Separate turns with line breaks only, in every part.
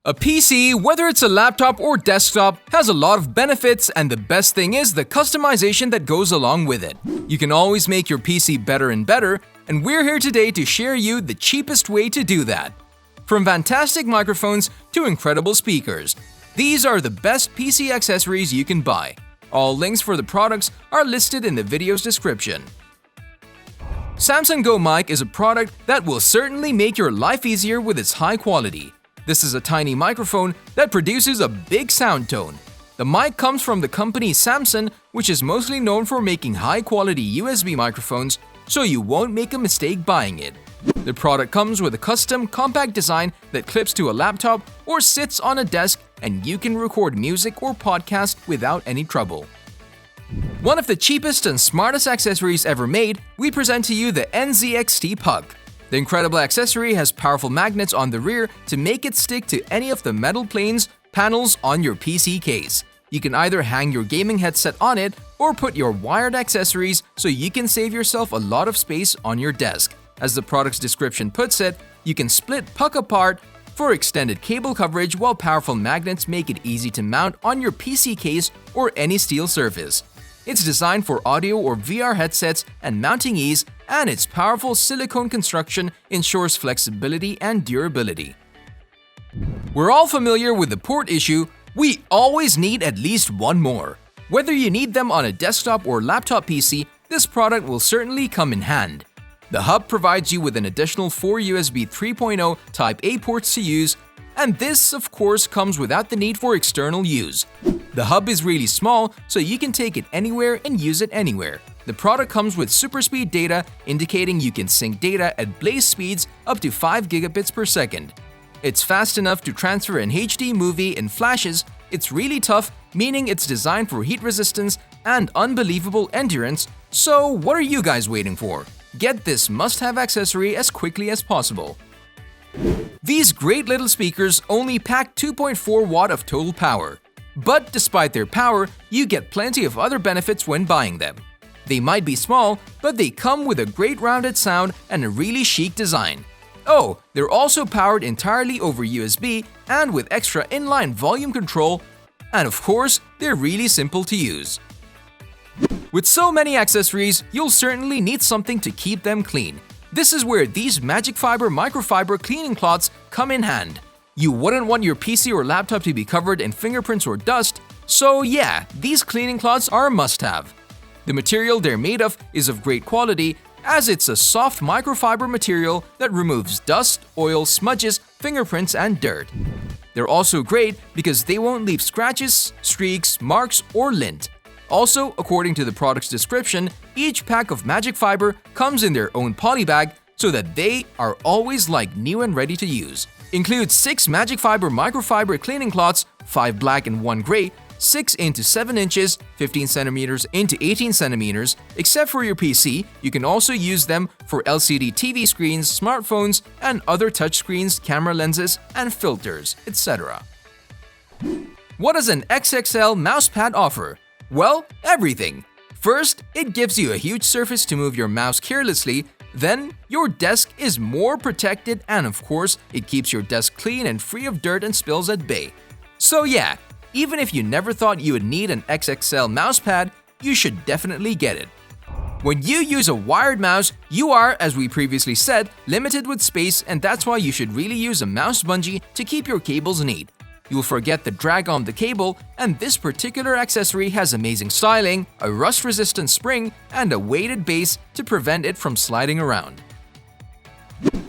A PC, whether it's a laptop or desktop, has a lot of benefits, and the best thing is the customization that goes along with it. You can always make your PC better and better, and we're here today to share you the cheapest way to do that. From fantastic microphones to incredible speakers, these are the best PC accessories you can buy. All links for the products are listed in the video's description. Samson Go Mic is a product that will certainly make your life easier with its high quality. This is a tiny microphone that produces a big sound tone. The mic comes from the company Samson, which is mostly known for making high-quality USB microphones, so you won't make a mistake buying it. The product comes with a custom, compact design that clips to a laptop or sits on a desk, and you can record music or podcast without any trouble. One of the cheapest and smartest accessories ever made, we present to you the NZXT Puck. The incredible accessory has powerful magnets on the rear to make it stick to any of the metal panels on your PC case. You can either hang your gaming headset on it or put your wired accessories so you can save yourself a lot of space on your desk. As the product's description puts it, you can split Puck apart for extended cable coverage, while powerful magnets make it easy to mount on your PC case or any steel surface. It's designed for audio or VR headsets and mounting ease, and its powerful silicone construction ensures flexibility and durability. We're all familiar with the port issue. We always need at least one more. Whether you need them on a desktop or laptop PC, this product will certainly come in hand. The hub provides you with an additional 4 USB 3.0 Type-A ports to use, and this, of course, comes without the need for external use. The hub is really small, so you can take it anywhere and use it anywhere. The product comes with super speed data, indicating you can sync data at blaze speeds up to 5 gigabits per second. It's fast enough to transfer an HD movie in flashes. It's really tough, meaning it's designed for heat resistance and unbelievable endurance. So what are you guys waiting for? Get this must-have accessory as quickly as possible. These great little speakers only pack 2.4 watt of total power. But despite their power, you get plenty of other benefits when buying them. They might be small, but they come with a great rounded sound and a really chic design. Oh, they're also powered entirely over USB and with extra inline volume control, and of course, they're really simple to use. With so many accessories, you'll certainly need something to keep them clean. This is where these Magic Fiber microfiber cleaning cloths come in hand. You wouldn't want your PC or laptop to be covered in fingerprints or dust, so yeah, these cleaning cloths are a must-have. The material they're made of is of great quality, as it's a soft microfiber material that removes dust, oil, smudges, fingerprints, and dirt. They're also great because they won't leave scratches, streaks, marks, or lint. Also, according to the product's description, each pack of Magic Fiber comes in their own poly bag so that they are always like new and ready to use. Includes 6 Magic Fiber microfiber cleaning cloths, 5 black and 1 gray, 6 into 7 inches, 15 centimeters into 18 centimeters. Except for your PC, you can also use them for LCD TV screens, smartphones, and other touchscreens, camera lenses, and filters, etc. What does an XXL mousepad offer? Well, everything. First, it gives you a huge surface to move your mouse carelessly. Then, your desk is more protected, and of course, it keeps your desk clean and free of dirt and spills at bay. So yeah, even if you never thought you would need an XXL mousepad, you should definitely get it. When you use a wired mouse, you are, as we previously said, limited with space, and that's why you should really use a mouse bungee to keep your cables neat. You'll forget the drag on the cable, and this particular accessory has amazing styling, a rust-resistant spring, and a weighted base to prevent it from sliding around.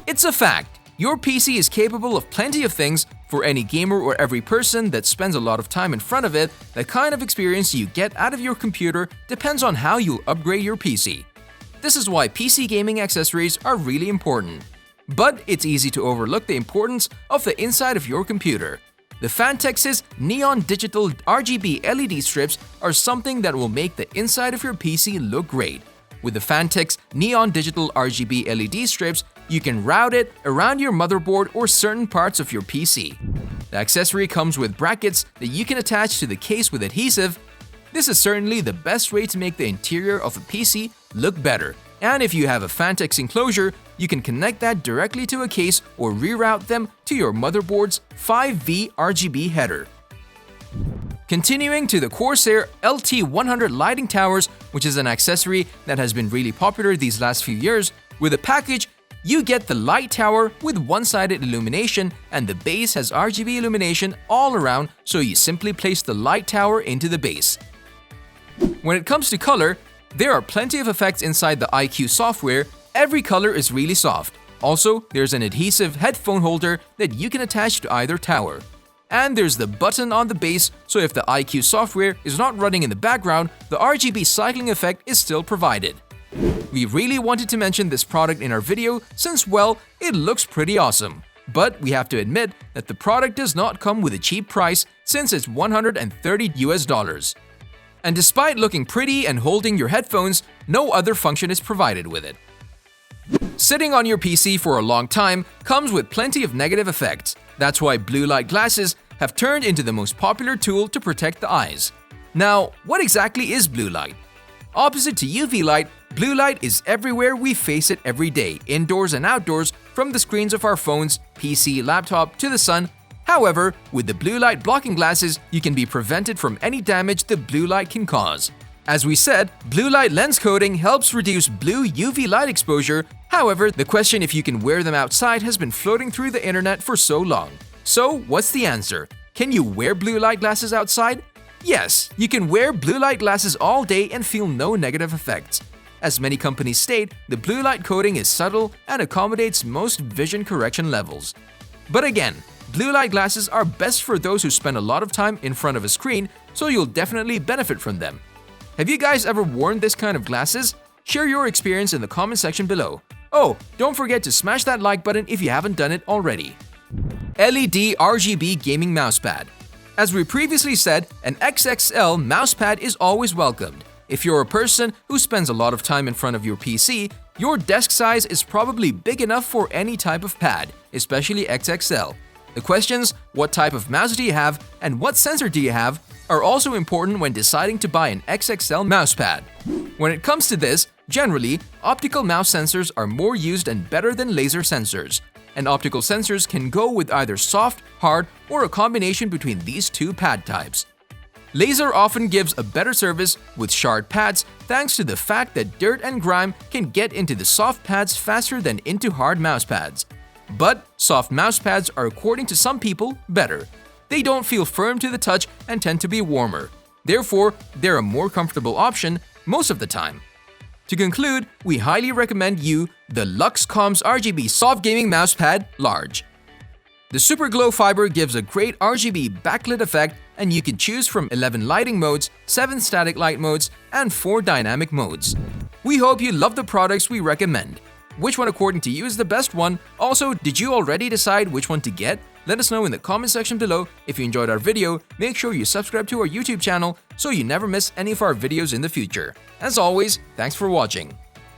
It's a fact, your PC is capable of plenty of things. For any gamer or every person that spends a lot of time in front of it, the kind of experience you get out of your computer depends on how you'll upgrade your PC. This is why PC gaming accessories are really important. But it's easy to overlook the importance of the inside of your computer. The Phantex's neon digital RGB LED strips are something that will make the inside of your PC look great. With the Phanteks neon digital RGB LED strips, you can route it around your motherboard or certain parts of your PC. The accessory comes with brackets that you can attach to the case with adhesive. This is certainly the best way to make the interior of a PC look better, And if you have a Phanteks enclosure, you can connect that directly to a case or reroute them to your motherboard's 5V RGB header. Continuing to the Corsair LT100 lighting towers, which is an accessory that has been really popular these last few years. With a package, you get the light tower with one-sided illumination, and the base has RGB illumination all around, so you simply place the light tower into the base. When it comes to color, there are plenty of effects inside the iCUE software. Every color is really soft. Also, there's an adhesive headphone holder that you can attach to either tower. And there's the button on the base, so if the iCUE software is not running in the background, the RGB cycling effect is still provided. We really wanted to mention this product in our video since, well, it looks pretty awesome. But we have to admit that the product does not come with a cheap price since it's $130 US. And despite looking pretty and holding your headphones, no other function is provided with it. Sitting on your PC for a long time comes with plenty of negative effects. That's why blue light glasses have turned into the most popular tool to protect the eyes. Now, what exactly is blue light? Opposite to UV light, blue light is everywhere. We face it every day, indoors and outdoors, from the screens of our phones, PC, laptop, to the sun. However, with the blue light blocking glasses, you can be prevented from any damage the blue light can cause. As we said, blue light lens coating helps reduce blue UV light exposure. However, the question if you can wear them outside has been floating through the internet for so long. So, what's the answer? Can you wear blue light glasses outside? Yes, you can wear blue light glasses all day and feel no negative effects. As many companies state, the blue light coating is subtle and accommodates most vision correction levels. But again, blue light glasses are best for those who spend a lot of time in front of a screen, so you'll definitely benefit from them. Have you guys ever worn this kind of glasses? Share your experience in the comment section below. Oh, don't forget to smash that like button if you haven't done it already. LED RGB Gaming Mousepad. As we previously said, an XXL mousepad is always welcomed. If you're a person who spends a lot of time in front of your PC, your desk size is probably big enough for any type of pad, especially XXL. The questions, what type of mouse do you have and what sensor do you have, are also important when deciding to buy an XXL mousepad. When it comes to this, generally, optical mouse sensors are more used and better than laser sensors. And optical sensors can go with either soft, hard, or a combination between these two pad types. Laser often gives a better service with shard pads thanks to the fact that dirt and grime can get into the soft pads faster than into hard mouse pads. But soft mouse pads are, according to some people, better. They don't feel firm to the touch and tend to be warmer. Therefore, they're a more comfortable option most of the time. To conclude, we highly recommend you the Luxcomms RGB Soft Gaming Mousepad Large. The Super Glow Fiber gives a great RGB backlit effect, and you can choose from 11 lighting modes, 7 static light modes, and 4 dynamic modes. We hope you love the products we recommend. Which one according to you is the best one? Also, did you already decide which one to get? Let us know in the comment section below. If you enjoyed our video, make sure you subscribe to our YouTube channel so you never miss any of our videos in the future. As always, thanks for watching.